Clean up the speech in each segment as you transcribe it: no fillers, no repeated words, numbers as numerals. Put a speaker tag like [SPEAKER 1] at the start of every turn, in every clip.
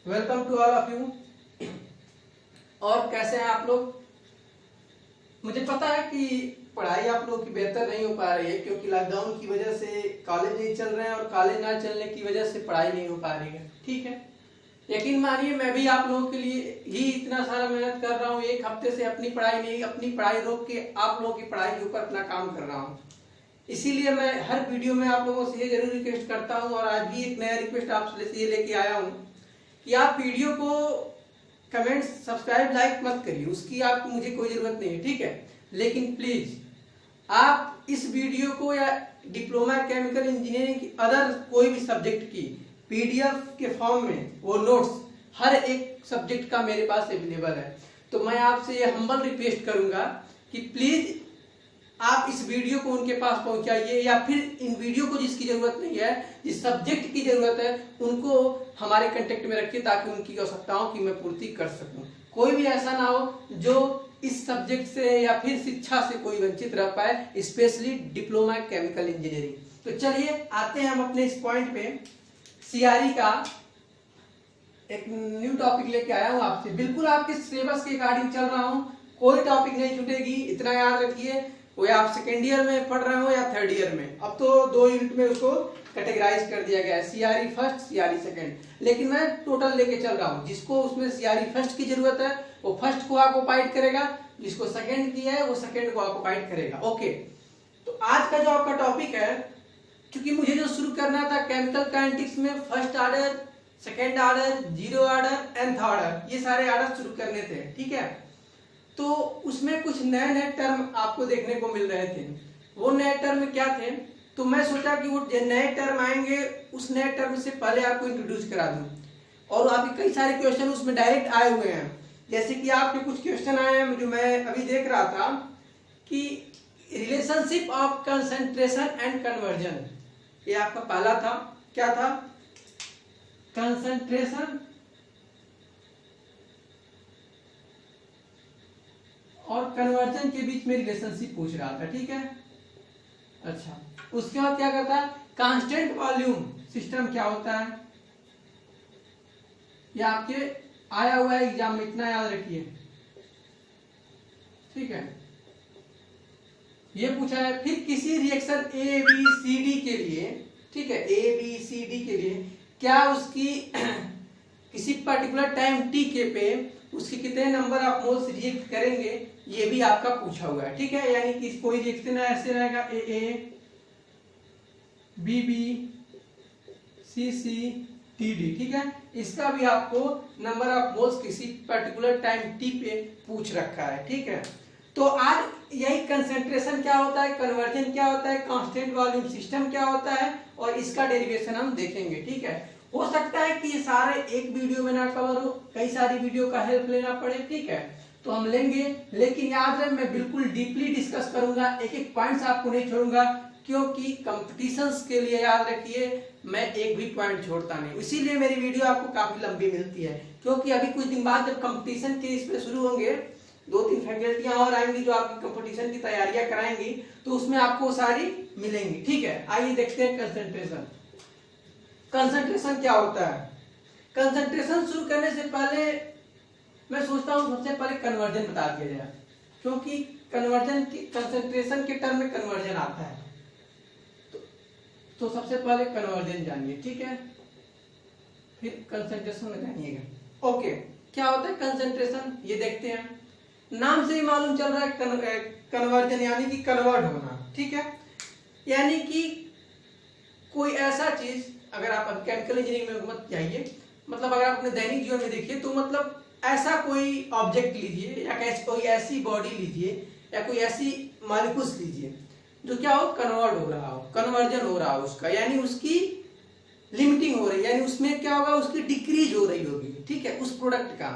[SPEAKER 1] Welcome to all of you. और कैसे हैं आप लोग? मुझे पता है कि पढ़ाई आप लोगों की बेहतर नहीं हो पा रही है, क्योंकि लॉकडाउन की वजह से कॉलेज नहीं चल रहे हैं और कॉलेज ना चलने की वजह से पढ़ाई नहीं हो पा रही है। ठीक है, यकीन मानिए मैं भी आप लोगों के लिए ही इतना सारा मेहनत कर रहा हूँ। एक हफ्ते से अपनी पढ़ाई रोक के आप लोगों की पढ़ाई के ऊपर अपना काम कर रहा हूँ। इसीलिए मैं हर वीडियो में आप लोगों से ये जरूर रिक्वेस्ट करता हूँ, और आज भी एक नया रिक्वेस्ट आपसे ये लेके आया हूँ कि आप वीडियो को कमेंट, सब्सक्राइब, लाइक मत करिए, उसकी आपको मुझे कोई जरूरत नहीं है। ठीक है, लेकिन प्लीज आप इस वीडियो को या डिप्लोमा केमिकल इंजीनियरिंग की अदर कोई भी सब्जेक्ट की पीडीएफ के फॉर्म में वो नोट्स हर एक सब्जेक्ट का मेरे पास अवेलेबल है। तो मैं आपसे ये हम्बल रिक्वेस्ट करूंगा कि प्लीज आप इस वीडियो को उनके पास पहुंचाइए, या फिर इन वीडियो को जिसकी जरूरत नहीं है, जिस सब्जेक्ट की जरूरत है, उनको हमारे कांटेक्ट में रखिए ताकि उनकी आवश्यकताओं की मैं पूर्ति कर सकूं। कोई भी ऐसा ना हो जो इस सब्जेक्ट से या फिर शिक्षा से कोई वंचित रह पाए, स्पेशली डिप्लोमा केमिकल इंजीनियरिंग। तो चलिए आते हैं हम अपने इस पॉइंट पे। सीआरई का एक न्यू टॉपिक लेके आया हूं आपसे, बिल्कुल आपके सिलेबस के अकॉर्डिंग चल रहा हूं, कोई टॉपिक नहीं छूटेगी, इतना याद रखिए। वो आप सेकेंड ईयर में पढ़ रहे हो या थर्ड ईयर में, अब तो 2 यूनिट में उसको कैटेगराइज कर दिया गया है, सीआरई फर्स्ट, सीआरई सेकेंड। लेकिन मैं टोटल लेके चल रहा हूँ। जिसको उसमें सीआरई फर्स्ट की जरूरत है वो फर्स्ट को ऑक्युपाइड करेगा, जिसको सेकेंड की है वो सेकेंड को ऑक्युपाइड करेगा। ओके, तो आज का जो आपका टॉपिक है, क्योंकि मुझे जो शुरू करना था केमिकल काइनेटिक्स में first order, second order, zero order, nth order, ये सारे ऑर्डर शुरू करने थे। ठीक है, तो उसमें कुछ नए नए टर्म आपको देखने को मिल रहे थे। वो नए टर्म क्या थे? तो मैं सोचा कि वो नए टर्म आएंगे, उस नए टर्म से पहले आपको इंट्रोड्यूस करा दूं। और आपके कई सारे क्वेश्चन उसमें डायरेक्ट आए हुए हैं, जैसे कि आपके कुछ क्वेश्चन आए हैं जो मैं अभी देख रहा था कि relationship of concentration and conversion, ये आपका पहला था। क्या था? कंसंट्रेशन और कन्वर्जन के बीच में रिलेशनशिप पूछ रहा था। ठीक है, अच्छा, उसके बाद क्या करता है? कांस्टेंट वॉल्यूम सिस्टम क्या होता है, ये आपके आया हुआ है एग्जाम में, इतना याद रखिए। ठीक है, ये पूछा है। फिर किसी reaction A B C D के लिए, ठीक है, ए बी सी डी के लिए क्या उसकी किसी पर्टिकुलर टाइम टी के पे उसके कितने नंबर ऑफ मोल्स रिएक्ट करेंगे, ये भी आपका पूछा हुआ है। ठीक है, यानी कि कोई रिएक्शन ऐसे रहेगा ए ए, बी बी, सी सी, टी डी। ठीक है, इसका भी आपको नंबर ऑफ मोल्स किसी पर्टिकुलर टाइम टी पे पूछ रखा है। ठीक है, तो आज यही कंसंट्रेशन क्या होता है, कन्वर्जन क्या होता है, कांस्टेंट वॉल्यूम सिस्टम क्या होता है, और इसका डेरिवेशन हम देखेंगे। ठीक है, हो सकता है कि ये सारे एक वीडियो में ना कवर हो, कई सारी वीडियो का हेल्प लेना पड़े। ठीक है, तो हम लेंगे, लेकिन याद रहे मैं बिल्कुल डीपली डिस्कस करूंगा, एक एक पॉइंट्स आपको नहीं छोड़ूंगा, क्योंकि कंपटीशंस के लिए याद रखिए मैं एक भी पॉइंट छोड़ता नहीं। इसीलिए मेरी वीडियो आपको काफी लंबी मिलती है, क्योंकि अभी कुछ दिन बाद जब कंपटीशन के इस पे शुरू होंगे, 2-3 फैकल्टियां और आएंगी जो आपकी कंपटीशन की तैयारियां कराएंगी, तो उसमें आपको सारी मिलेंगी। ठीक है, आइए देखते हैं कंसंट्रेशन। कंसंट्रेशन क्या होता है? कंसंट्रेशन शुरू करने से पहले मैं सोचता हूँ सबसे पहले कन्वर्जन बता दिया जाए, क्योंकि कन्वर्जन की कंसंट्रेशन के टर्म में कन्वर्जन आता है। तो सबसे पहले कन्वर्जन जानिए। ठीक है, फिर कंसंट्रेशन में जानिएगा। ओके, क्या होता है कंसंट्रेशन, ये देखते हैं। नाम से ही मालूम चल रहा है कन्वर्जन यानी कि कन्वर्ट होना। ठीक है, यानी कि कोई ऐसा चीज, अगर आप केमिकल इंजीनियरिंग में मत जाइए, मतलब अगर आप अपने दैनिक जीवन में देखिए, तो मतलब ऐसा कोई ऑब्जेक्ट लीजिए या कोई ऐसी बॉडी लीजिए या कोई ऐसी मॉलिक्यूल्स लीजिए जो क्या हो, कन्वर्ट हो रहा हो, कन्वर्जन हो रहा हो उसका, यानी उसकी लिमिटिंग हो रही है, यानी उसमें क्या होगा, उसकी डिक्रीज हो रही होगी। ठीक है, उस प्रोडक्ट का।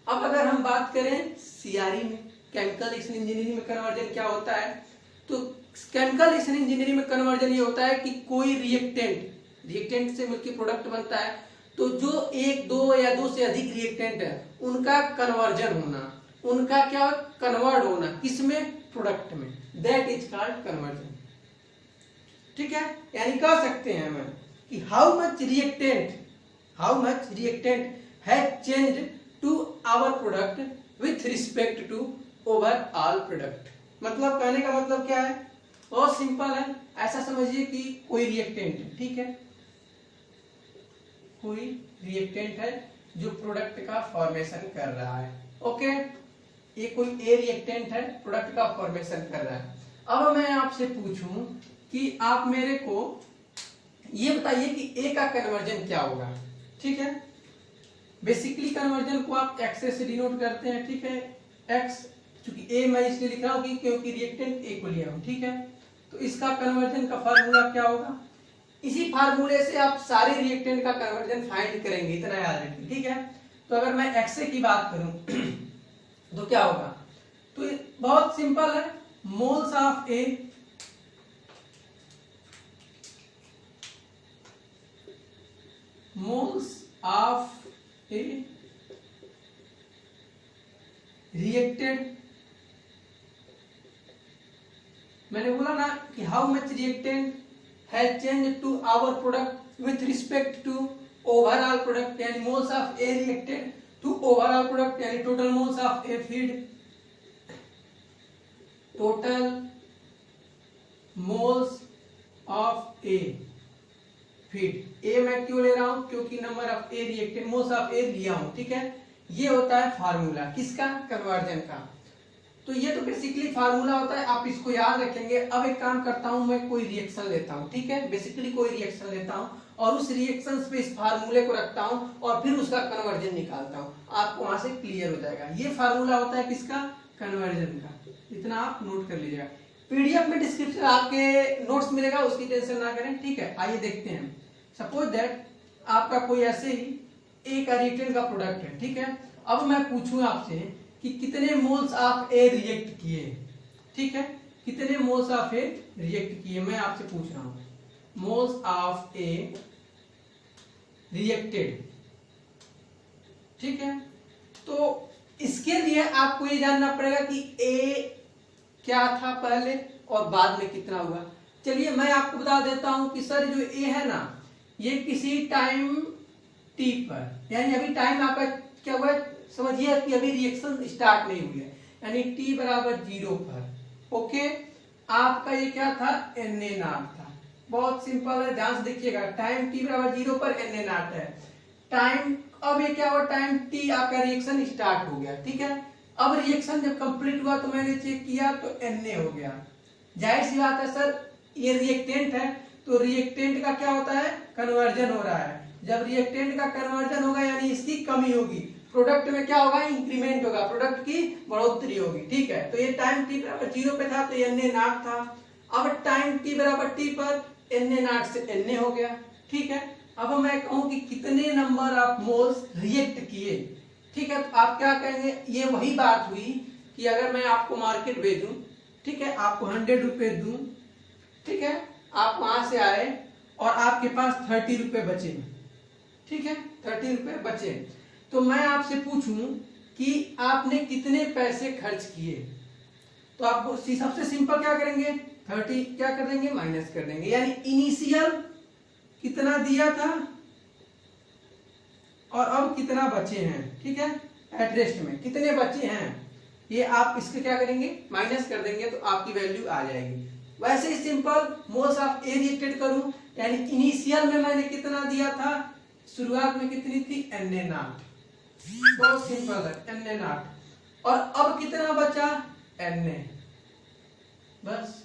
[SPEAKER 1] अब अगर हम बात करें सीआरई में, केमिकल रिएक्शन इंजीनियरिंग में कन्वर्जन क्या होता है, तो केमिकल रिएक्शन इंजीनियरिंग में कन्वर्जन ये होता है कि कोई रिएक्टेंट से मिलकर प्रोडक्ट बनता है, तो जो 1, 2 या 2 से अधिक रिएक्टेंट है उनका कन्वर्जन होना, उनका क्या कन्वर्ट होना, किसमें, प्रोडक्ट में, दैट इज कॉल्ड कन्वर्जन। ठीक है, यानी कह सकते हैं हम कि how much reactant has changed to our product with respect to overall product. मतलब कहने का मतलब क्या है, बहुत सिंपल है। ऐसा समझिए कि कोई रिएक्टेंट है, ठीक है, कोई रिएक्टेंट है जो प्रोडक्ट का फॉर्मेशन कर रहा है। ओके, ये कोई ए रिएक्टेंट है, प्रोडक्ट का फॉर्मेशन कर रहा है। अब मैं आपसे पूछूं कि आप मेरे को ये बताइए कि ए का कन्वर्जन क्या होगा। ठीक है, बेसिकली कन्वर्जन को आप एक्स से डिनोट करते हैं। ठीक है, एक्स, चूंकि ए मैं इसलिए लिख रहा हूं क्योंकि रिएक्टेंट ए को लिया हूं। ठीक है, तो इसका कन्वर्जन का फार्मूला क्या होगा, इसी फार्मूले से आप सारे रिएक्टेंट का कन्वर्जन फाइंड करेंगे, इतना याद रखिए। ठीक है, तो अगर मैं एक्स की बात करूं तो क्या होगा, तो बहुत सिंपल है, मोल्स ऑफ ए रिएक्टेड, मैंने बोला ना कि how much reactant has changed to our product with respect to overall product, यानी moles of A reacted to overall product, यानी total moles of A feed, total moles of A feed. A मैं क्यों ले रहा हूं, क्योंकि number of A reacted, moles of A लिया हूं। ठीक है, ये होता है फार्मूला किसका, कन्वर्जन का। तो ये तो बेसिकली फार्मूला होता है, आप इसको याद रखेंगे। अब एक काम करता हूं, मैं कोई रिएक्शन लेता हूं। ठीक है, बेसिकली कोई रिएक्शन लेता हूं और उस रिएक्शन पे इस फार्मूले को रखता हूं और फिर उसका कन्वर्जन निकालता हूं, आपको वहां से क्लियर हो जाएगा। ये फार्मूला होता है किसका, कन्वर्जन का, इतना आप नोट कर लीजिएगा। पीडीएफ में डिस्क्रिप्शन आपके नोट्स मिलेगा, उसकी टेंशन ना करें। ठीक है, आइए देखते हैं। सपोज दैट आपका कोई ऐसे ही ए का रिएक्टेंट का प्रोडक्ट है। ठीक है, अब मैं पूछूं आपसे कि कितने मोल्स ऑफ ए रिएक्ट किए। ठीक है, कितने मोल्स ऑफ ए रिएक्ट किए, मैं आपसे पूछ रहा हूं। मोल्स ऑफ ए रिएक्टेड, ठीक है, तो इसके लिए आपको ये जानना पड़ेगा कि ए क्या था पहले और बाद में कितना हुआ। चलिए मैं आपको बता देता हूं कि सर जो ए है ना, ये किसी टाइम टी पर, यानी अभी टाइम आपका क्या हुआ है, समझिए कि अभी रिएक्शन स्टार्ट नहीं हुई है, यानी t बराबर 0 पर। ओके, आपका ये क्या था, Na नॉट था। बहुत सिंपल है, ध्यान से देखिएगा। टाइम t बराबर 0 पर Na नॉट है। टाइम, अब ये क्या हुआ, टाइम t आपका रिएक्शन स्टार्ट हो गया। ठीक है, अब रिएक्शन जब कंप्लीट हुआ तो मैंने चेक किया तो Na हो गया। जाहिर सी बात है सर, ये रिएक्टेंट है तो रिएक्टेंट का क्या होता है, कन्वर्जन हो रहा है। जब रिएक्टेंट का कन्वर्जन होगा यानी इसकी कमी होगी, प्रोडक्ट में क्या होगा, इंक्रीमेंट होगा, प्रोडक्ट की बढ़ोतरी होगी। ठीक है, तो ये टाइम t बराबर 0 पे था तो Na नॉट था। अब टाइम t बराबर t पर Na नॉट से Na हो गया। ठीक है, अब मैं कहूं कि कितने नंबर ऑफ मोल्स रिएक्ट किए। ठीक है, तो आप क्या कहेंगे, ये वही बात हुई कि अगर मैं आपको मार्केट भेजूं, ठीक है, आपको 100 रुपए दूं, ठीक है, आप वहां से आए और आपके पास 30 रुपए बचे। ठीक है, 30 रुपए बचे, तो मैं आपसे पूछूं कि आपने कितने पैसे खर्च किए, तो आप सबसे सिंपल क्या करेंगे, 30 क्या कर देंगे, माइनस कर देंगे, यानी इनिशियल कितना दिया था और अब कितना बचे हैं। ठीक है, एटरेस्ट में कितने बचे हैं, ये आप इसके क्या करेंगे, माइनस कर देंगे तो आपकी वैल्यू आ जाएगी। वैसे ही simple moles of A reacted करूं, यानी इनिशियल में मैंने कितना दिया था, शुरुआत में कितनी थी, Na नॉट, बहुत सिंपल है, Na नॉट, और अब कितना बचा, Na, बस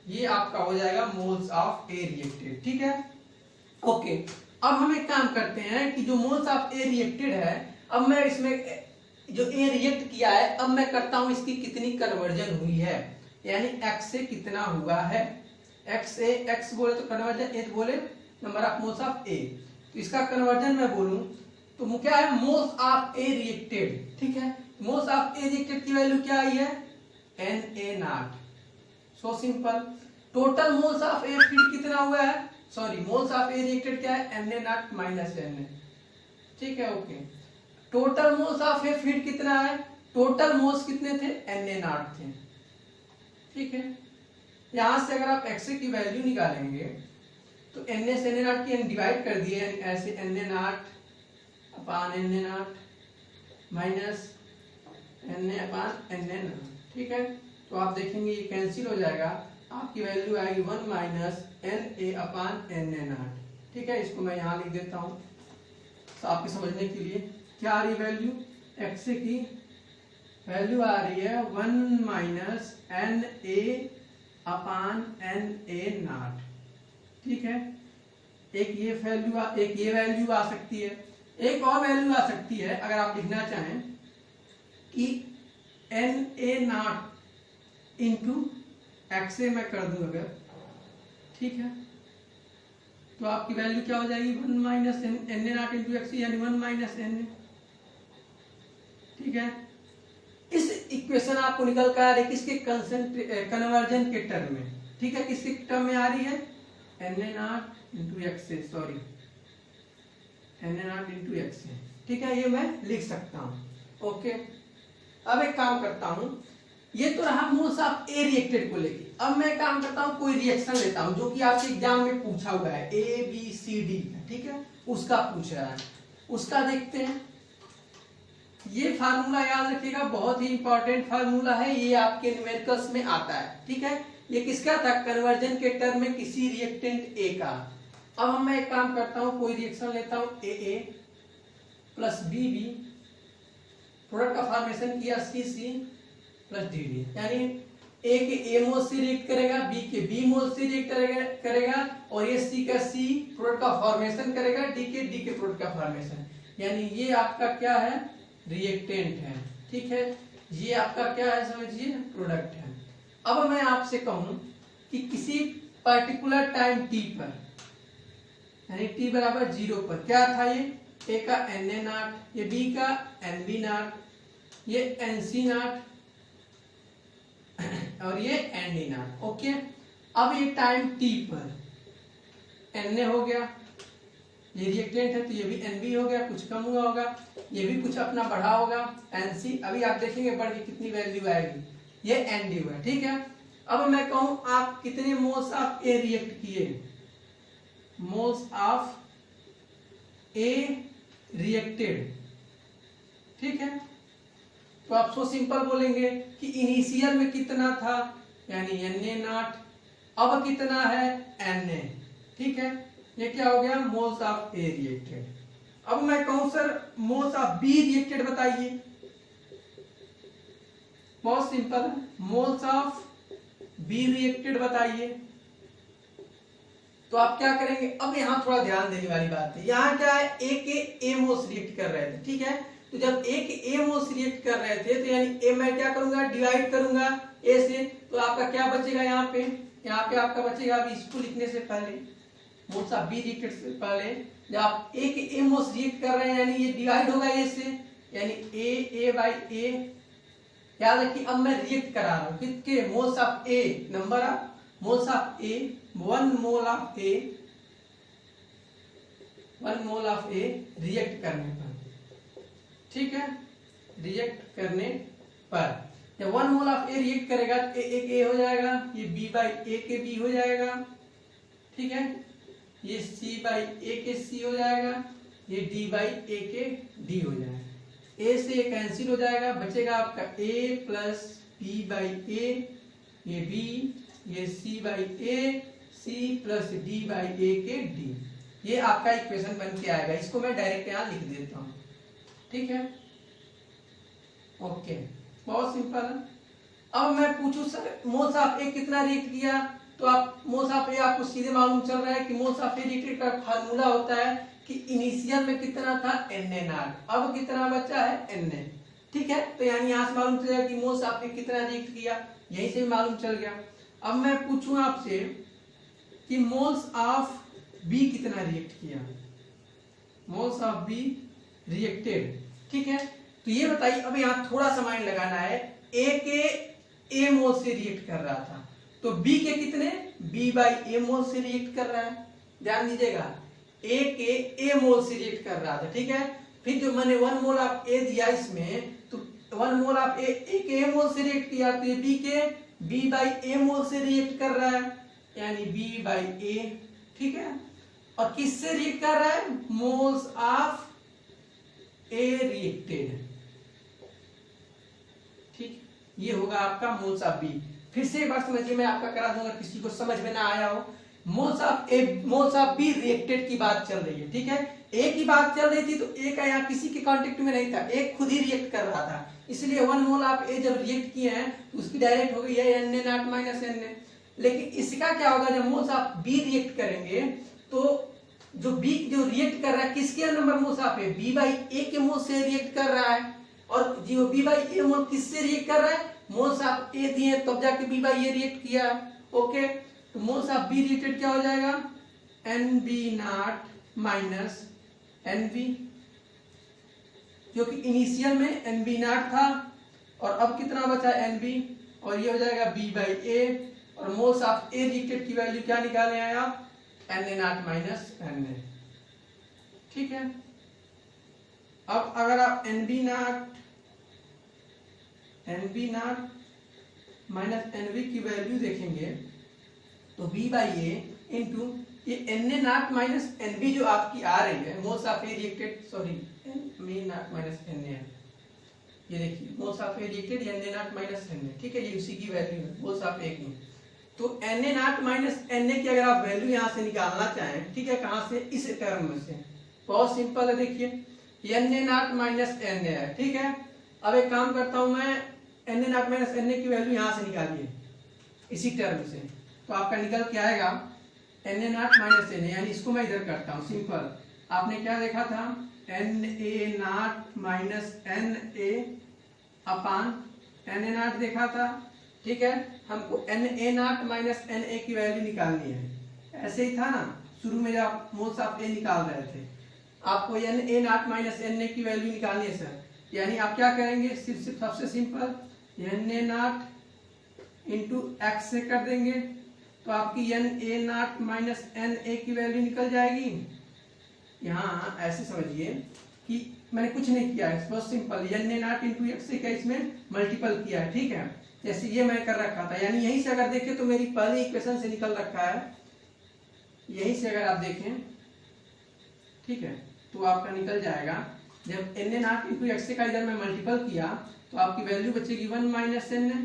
[SPEAKER 1] ये आपका हो जाएगा मोल्स ऑफ ए रिएक्टेड। ठीक है, ओके, अब हम एक काम करते हैं कि जो मोल्स ऑफ ए रिएक्टेड है, अब मैं इसमें जो ए रिएक्ट किया है, अब मैं करता हूं इसकी कितनी कन्वर्जन हुई है, यानी x से कितना हुआ है। x से, x बोले तो कन्वर्जन, ए बोले नंबर ऑफ मोल्स ऑफ ए, तो इसका कन्वर्जन मैं बोलूं तो क्या है, मोल्स ऑफ ए रिएक्टेड। ठीक है, मोल्स ऑफ ए रिएक्टेड की वैल्यू क्या आई है, Na not, so simple. Total moles of A feed कितना हुआ है, sorry moles of A reacted क्या है, Na नॉट माइनस Na। ठीक है, okay, total moles of A feed कितना है, टोटल मोल्स कितने थे, Na नॉट थे। ठीक है, यहां से अगर आप x की वैल्यू निकालेंगे तो Na से Na नॉट की डिवाइड कर दिए, ऐसे Na not upon Na not minus Na upon Na not. ठीक है, तो आप देखेंगे ये कैंसिल हो जाएगा, आपकी वैल्यू आएगी 1 minus Na upon Na not. ठीक है, इसको मैं यहाँ लिख देता हूँ तो आपके समझने के लिए। क्या आ रही वैल्यू, एक्स की वैल्यू आ रही है 1 minus Na upon Na not. ठीक है, एक ये वैल्यू आ सकती है, एक और वैल्यू आ सकती है अगर आप लिखना चाहें कि Na नॉट इंटू एक्स मैं कर दूं अगर, ठीक है, तो आपकी वैल्यू क्या हो जाएगी 1 minus Na not into x यानी 1 माइनस Na। ठीक है, इस इक्वेशन आपको निकल कर आ रही है किसके कन्वर्जन के टर्म में। ठीक है, किसके टर्म में आ रही है Na not into x, sorry Na not into x. ठीक है, ये मैं लिख सकता हूं। ओके, अब एक काम करता हूं, ये तो रहा मोल्स ऑफ ए रिएक्टेड को लेके। अब मैं काम करता हूं, कोई रिएक्शन लेता हूं जो कि आपके एग्जाम में पूछा हुआ है, ABCD। ठीक है, उसका पूछ रहा है, उसका देखते हैं। ये फार्मूला याद रखिएगा, बहुत ही इंपॉर्टेंट फार्मूला है, ये आपके न्यूमेरिकल्स में आता है। ठीक है, ये किसका था, कन्वर्जन के टर्म में किसी रिएक्टेंट ए का। अब मैं एक काम करता हूं, कोई रिएक्शन लेता हूं, AA प्लस BB, प्रोडक्ट का फॉर्मेशन किया CC प्लस DD, यानी A के A मोल से रिएक्ट करेगा, B के B मोल से रिएक्ट करेगा और ये C का C प्रोडक्ट का फॉर्मेशन करेगा, D के प्रोडक्ट का फॉर्मेशन, यानी ये आपका क्या है, रिएक्टेंट है। ठीक है, ये आपका क्या है, समझिए प्रोडक्ट है। अब मैं आपसे कहूं कि किसी पर्टिकुलर टाइम t पर, यानी t बराबर 0 पर क्या था, ये A का Na नॉट, ये B का Nb नॉट, ये Nc नॉट और ये Nd नॉट। ओके, अब ये टाइम t पर Na हो गया, ये रिएक्टेंट है तो ये भी Nb हो गया, कुछ कम हुआ होगा, ये भी कुछ अपना बढ़ा होगा Nc। अभी आप देखेंगे बढ़ के कितनी वैल्यू आएगी, ये Nd हुआ। ठीक है, अब मैं कहूं आप कितने मोल्स ऑफ A रिएक्ट किए, मोल्स ऑफ A रिएक्टेड। ठीक है, तो आप सो सिंपल बोलेंगे कि इनिशियल में कितना था, यानी Na नॉट, अब कितना है Na। ठीक है, ये क्या हो गया, मोल्स ऑफ A रिएक्टेड। अब मैं कहूं sir moles of B reacted बताइए, बहुत simple, moles of B reacted बताइए। तो आप क्या करेंगे, अब यहाँ थोड़ा ध्यान देने वाली बात है, यहाँ क्या है, A के A मोल्स रिएक्ट कर रहे थे। ठीक है, तो जब A के A मोल्स रिएक्ट कर रहे थे तो यानी A मैं क्या करूंगा, डिवाइड करूंगा A से, तो आपका क्या बचेगा, यहाँ पे आपका बचेगा, अभी इसको लिखने से पहले, मोल्स ऑफ B रिएक्टेड से पहले, जब आप A के A मोल्स रिएक्ट कर रहे हैं यानी ये डिवाइड होगा A से, यानी A बाई A। याद रखिए, अब मैं रिएक्ट करा रहा हूँ किसके, moles of A, number of moles of A, 1 mole of A, 1 mole of A react करने पर। ठीक है, रिएक्ट करने पर जब 1 मोल ऑफ A रिएक्ट करेगा तो एक A हो जाएगा, ये B बाई A के B हो जाएगा। ठीक है, ये C बाई A के C हो जाएगा, ये D बाई A के D हो जाएगा। A से ये कैंसिल हो जाएगा, बचेगा आपका A plus B by A, ये B, ये C by A, C plus D by A के D। ये आपका इक्वेशन बन के आएगा, इसको मैं डायरेक्ट यहाँ लिख देता हूँ। ठीक है, ओके, बहुत सिंपल है। अब मैं पूछूं सर मोल्स ऑफ A कितना रिएक्ट किया, तो आप मोल्स ऑफ A आपको सीधे मालूम चल रहा है कि मोल्स ऑफ A रिएक्टेड का फार्मूला होता है कि इनिशियल में कितना था Na नॉट, अब कितना बचा है Na। ठीक है, तो यानी यहाँ से मालूम चल गया कि मोल्स ऑफ A कितना रिएक्ट किया, यहीं से मालूम चल गया। अब मैं पूछूं आपसे कि मोल्स ऑफ B कितना रिएक्ट किया, मोल्स ऑफ B रिएक्टेड। ठीक है, तो ये बताइए, अब यहाँ थोड़ा सा माइंड लगाना है, A के A मोल से रिएक्ट कर रहा था, तो B के कितने, B बाई A मोल से रिएक्ट कर रहा है। ध्यान दीजिएगा, A के A मोल से रिएक्ट कर रहा था। ठीक है, फिर जो मैंने 1 मोल ऑफ A दिया इसमें, तो 1 मोल ऑफ A के A मोल से रिएक्ट किया, तो ये B के B बाई A मोल से रिएक्ट कर रहा है, यानी B बाई A। ठीक है, और किससे रिएक्ट कर रहा है, मोल्स ऑफ ए रिएक्टेड, ठीक, ये होगा आपका मोल्स ऑफ बी। फिर से एक बार समझिए, मैं आपका करा दूंगा किसी को समझ में ना आया हो। Moles of A, moles of B reacted की बात चल रही है, ठीक है। ए की बात चल रही थी तो ए का यहाँ किसी के कांटेक्ट में नहीं था, ए खुद ही रिएक्ट कर रहा था, इसलिए 1 मोल ऑफ ए जब रिएक्ट किए हैं तो उसकी डायरेक्ट हो गई है Na0 माइनस Na। लेकिन इसका क्या होगा, जब मोल्स ऑफ बी रिएक्ट करेंगे तो जो बी जो रिएक्ट कर रहा है किसके number moles of A, B by A के मोल से रिएक्ट कर रहा है, और जो बी बाई ए मोल किससे रिएक्ट कर रहा है, मोल्स ऑफ ए दिए तब जाके बी बाई ए रिएक्ट किया, ओके। तो मोल्स ऑफ बी रिएक्टेड क्या हो जाएगा, NB0 माइनस NB, क्योंकि इनिशियल में NB0 था और अब कितना बचा NB, और ये हो जाएगा B बाई ए, और मोल्स ऑफ ए रिएक्टेड की वैल्यू क्या निकाले हैं आप, Na0 माइनस Na, ठीक है। अब अगर आप NB0 माइनस NB की वैल्यू देखेंगे तो B बाई ए इंटू ये Na0 माइनस NB जो आपकी आ रही है, moles of A reacted, sorry Na0 minus Na, ये देखिए moles of A reacted Na0 minus Na, ठीक है, ये उसी की वैल्यू है मोल्स ऑफ ए की। तो Na0 माइनस Na की अगर आप वैल्यू यहाँ से निकालना चाहें, ठीक है, कहाँ से, इस टर्म में से, बहुत सिंपल है, देखिए Na0 माइनस Na है, ठीक है। अब एक काम करता हूं मैं, Na0 माइनस Na की वैल्यू यहाँ से निकालिए इसी टर्म से, तो आपका निकल के आएगा Na0 माइनस Na, यानी इसको मैं इधर करता हूँ सिंपल। आपने क्या देखा था, Na0 minus Na upon Na0 देखा था, ठीक है। हमको Na0 माइनस Na की वैल्यू निकालनी है, ऐसे ही था ना शुरू में जब मोल्स ऑफ ए निकाल रहे थे, आपको Na0 माइनस Na की वैल्यू निकालनी है सर, यानी आप क्या करेंगे, सिर्फ सबसे सिंपल Na0 इंटू एक्स से कर देंगे तो आपकी Na0 माइनस Na की वैल्यू निकल जाएगी। यहाँ ऐसे समझिए कि मैंने कुछ नहीं किया है, बहुत सिंपल, Na0 इंटू एक्स से क्या इसमें मल्टीपल किया है, ठीक है, जैसे ये मैं कर रखा था, यानी यहीं से अगर देखें तो मेरी पहले इक्वेशन से निकल रखा है, यहीं से अगर आप देखें, ठीक है, तो आपका निकल जाएगा, जब Na0 इंटू एक्स का इधर मैं मल्टीपल किया तो आपकी वैल्यू बचेगी 1 माइनस Na,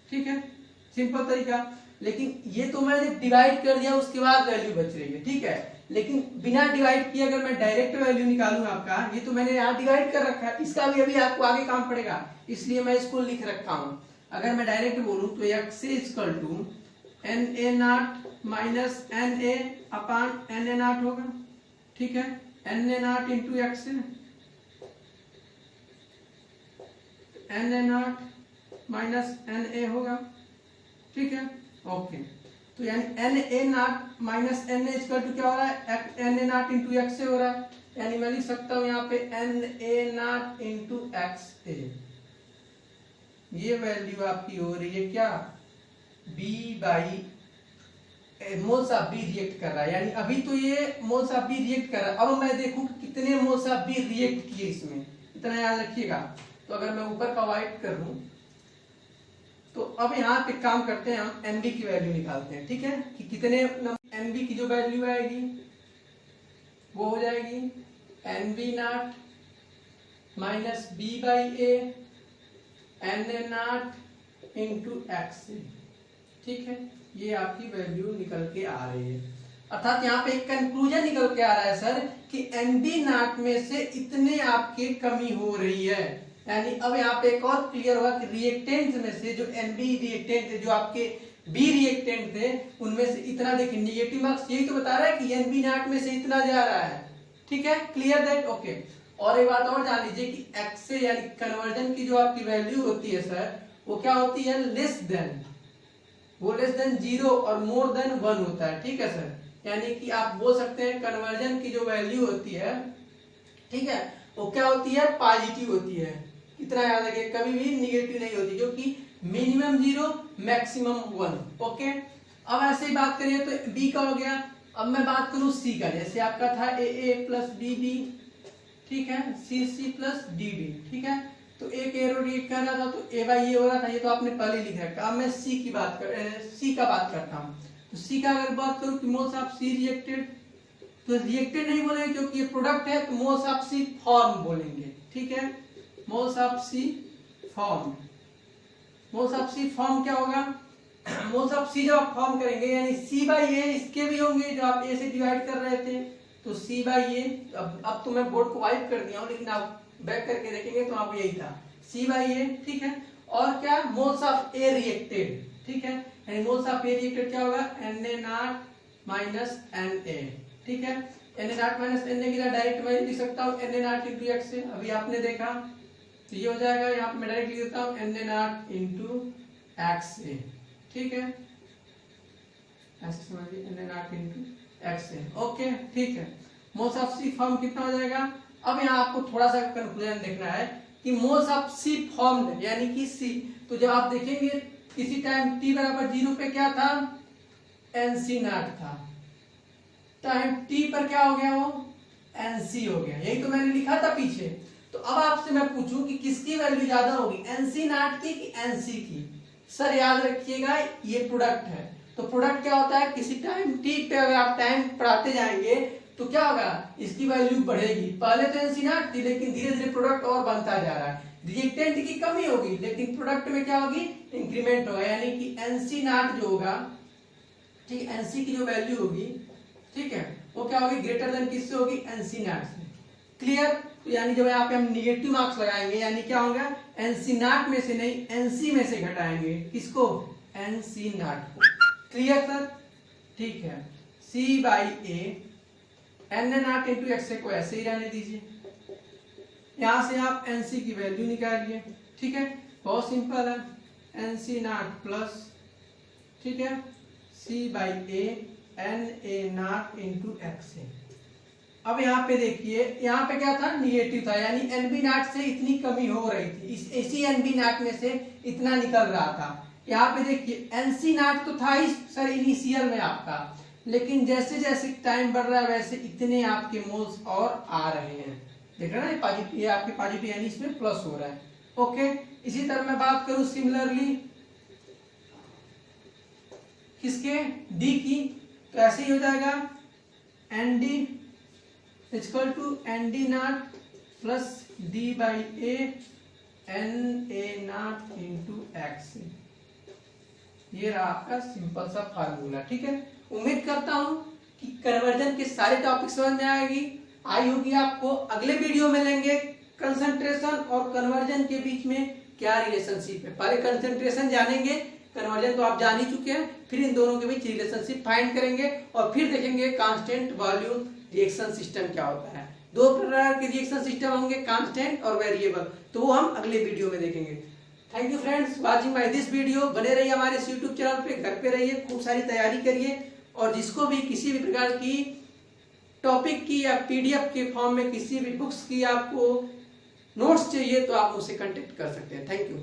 [SPEAKER 1] ठीक है, सिंपल तरीका। लेकिन ये तो मैंने डिवाइड कर दिया उसके बाद वैल्यू बच रही है, ठीक है, लेकिन बिना डिवाइड किए अगर मैं डायरेक्ट वैल्यू निकालूं आपका, ये तो मैंने यहाँ डिवाइड कर रखा है, इसका भी अभी आपको आगे काम पड़ेगा, इसलिए मैं इसको लिख रखा हूं। अगर मैं डायरेक्ट बोलूं तो x equal to Na0 minus Na upon Na0 होगा, ठीक है, Na0 into x Na0 minus Na होगा, ठीक है, ओके। तो यानी Na0 minus Na equal to क्या हो रहा है, Na0 इंटू एक्स से हो रहा है, यानी मैं लिख सकता हूं यहाँ पे Na0 इंटू एक्स, ये वैल्यू आपकी हो रही है क्या, B by moles of B react कर रहा है, यानी अभी तो ये मोल्स ऑफ बी रिएक्ट कर रहा है। अब मैं देखूं कि कितने मोल्स ऑफ बी रिएक्ट किए इसमें, इतना याद रखिएगा। तो अगर मैं ऊपर का वाइट कर दूं तो अब यहाँ पे काम करते हैं, हम एनबी की वैल्यू निकालते हैं, ठीक है, कि कितने एनबी की जो वैल्यू आएगी वो हो जाएगी NB0 minus B by A Na0 into x, ठीक है, ये आपकी वैल्यू निकल के आ रही है। अर्थात यहाँ पे एक कंक्लूजन निकल के आ रहा है सर कि NB0 में से इतने आपके कमी हो रही है, यानी अब यहाँ पे एक और क्लियर हुआ कि रिएक्टेंट में से जो NB रिएक्टेंट थे, जो आपके B रिएक्टेंट थे, उनमें से इतना, देखिए निगेटिव मार्क्स यही तो बता रहा है कि NB0 में से इतना जा रहा है, ठीक है, क्लियर दैट, ओके। और एक बात और जान लीजिए कि एक्स से यानी कन्वर्जन की जो आपकी वैल्यू होती है सर, वो क्या होती है, लेस देन, वो लेस देन 0 और मोर देन 1 होता है, ठीक है सर, यानी कि आप बोल सकते हैं कन्वर्जन की जो वैल्यू होती है, ठीक है, वो क्या होती है, पॉजिटिव होती है, इतना याद रखिए, कभी भी निगेटिव नहीं होती, जो कि मिनिमम 0 मैक्सिमम 1, ओके। अब ऐसे ही बात करिए तो बी का हो गया। अब मैं बात करूं सी का, जैसे आपका था AA प्लस BB, ठीक है, CC प्लस DD, ठीक है, तो एक एरो रिएक्ट कर रहा था तो A बाई ये हो रहा था, ये तो आपने पहले लिख रखा। अब मैं C का बात करता हूँ, तो C का अगर बात करूं कि मोल्स ऑफ C रिएक्टेड, तो रिएक्टेंट नहीं बोलेंगे क्योंकि ये प्रोडक्ट है, तो मोल्स ऑफ सी फॉर्म बोलेंगे। ठीक है, moles of C form. Moles of C form क्या होगा? मोल्स ऑफ सी जब आप फॉर्म करेंगे यानी सी बाई ए इसके भी होंगे जो आप ए से डिवाइड कर रहे थे, तो सी बाई ए। अब तो मैं बोर्ड को वाइप कर दिया हूं, लेकिन आप बैक करके देखेंगे तो आपको यही था, सी बाई ए। ठीक है, और क्या? Moles of A reacted. ठीक है, यानी मोल्स ऑफ ए रिएक्टेड क्या होगा? Na0 minus Na। ठीक है, Na0 माइनस Na की डायरेक्ट मैं लिख सकता हूँ Na0 इंटू एक्स से, अभी आपने देखा, तो ये हो जाएगा। यहाँ पे मैं डायरेक्ट लिख देता हूँ Na0 इंटू एक्स से। ठीक है, ऐसे समझिए, Na0 इंटू एक्स से। ओके, ठीक है। मोल्स ऑफ सी फॉर्म कितना हो जाएगा? अब यहाँ आपको थोड़ा सा कंक्लूजन देखना है कि मोल्स ऑफ सी फॉर्म यानी कि सी, तो जब आप देखेंगे किसी टाइम t बराबर 0 पे क्या था? NC0 था। टाइम t पर क्या हो गया? वो NC हो गया। यही तो मैंने लिखा था पीछे। तो अब आपसे मैं पूछूं कि किसकी वैल्यू ज्यादा होगी, NC0 की कि NC की? सर याद रखिएगा ये प्रोडक्ट है, तो प्रोडक्ट क्या होता है? किसी टाइम t पे अगर आप टाइम बढ़ाते जाएंगे तो क्या होगा? इसकी वैल्यू बढ़ेगी। पहले तो NC0 थी, लेकिन धीरे धीरे प्रोडक्ट और बनता जा रहा है। रिएक्टेंट की कमी होगी, लेकिन प्रोडक्ट में क्या होगी? इंक्रीमेंट होगा, यानी कि NC0 जो होगा, ठीक, NC की जो वैल्यू होगी, ठीक है, वो क्या होगी? ग्रेटर देन किससे होगी? NC0 से। क्लियर? तो यानी जब यहाँ पे हम निगेटिव मार्क्स लगाएंगे, यानी क्या होगा? NC0 में से नहीं, NC में से घटाएंगे। किसको? NC0 को। Clear sir? ठीक है, C by A Na0 into x को ऐसे ही रहने दीजिए। यहां से आप NC की वैल्यू निकालिए। ठीक है, बहुत सिंपल है, NC0 प्लस, ठीक है, C by A Na0 into x. अब यहाँ पे देखिए, यहाँ पे क्या था? निगेटिव था, यानी NB0 से इतनी कमी हो रही थी, इसी NB0 में से इतना निकल रहा था। यहाँ पे देखिए NC0 तो था ही सर इनिशियल में आपका, लेकिन जैसे जैसे टाइम बढ़ रहा है वैसे इतने आपके मोल्स और आ रहे हैं। देख रहे हैं ना, पॉजिटिव, ये आपके पॉजिटिव यानी इसमें प्लस हो रहा है। ओके, इसी तरह मैं बात करूं सिमिलरली किसके? डी की, तो ऐसे ही हो जाएगा ND equal to ND0 plus D by A Na0 into x. ये रहा आपका सिंपल सा फार्मूला। ठीक है, उम्मीद करता हूं कि कन्वर्जन के सारे टॉपिक समझ में आई होगी आपको। अगले वीडियो में लेंगे कंसंट्रेशन और कन्वर्जन के बीच में क्या रिलेशनशिप है। पहले कंसंट्रेशन जानेंगे, कन्वर्जन तो आप जान ही चुके हैं, फिर इन दोनों के बीच रिलेशनशिप फाइंड करेंगे और फिर देखेंगे कांस्टेंट वॉल्यूम रिएक्शन सिस्टम क्या होता है। दो प्रकार के रिएक्शन सिस्टम होंगे, कांस्टेंट और वेरिएबल, तो वो हम अगले वीडियो में देखेंगे। Thank you friends watching my this video. बने रहिए हमारे इस यूट्यूब चैनल पे, घर पे रहिए, खूब सारी तैयारी करिए, और जिसको भी किसी भी प्रकार की टॉपिक की या PDF के फॉर्म में किसी भी बुक्स की आपको नोट्स चाहिए तो आप मुझसे कांटेक्ट कर सकते हैं। Thank you.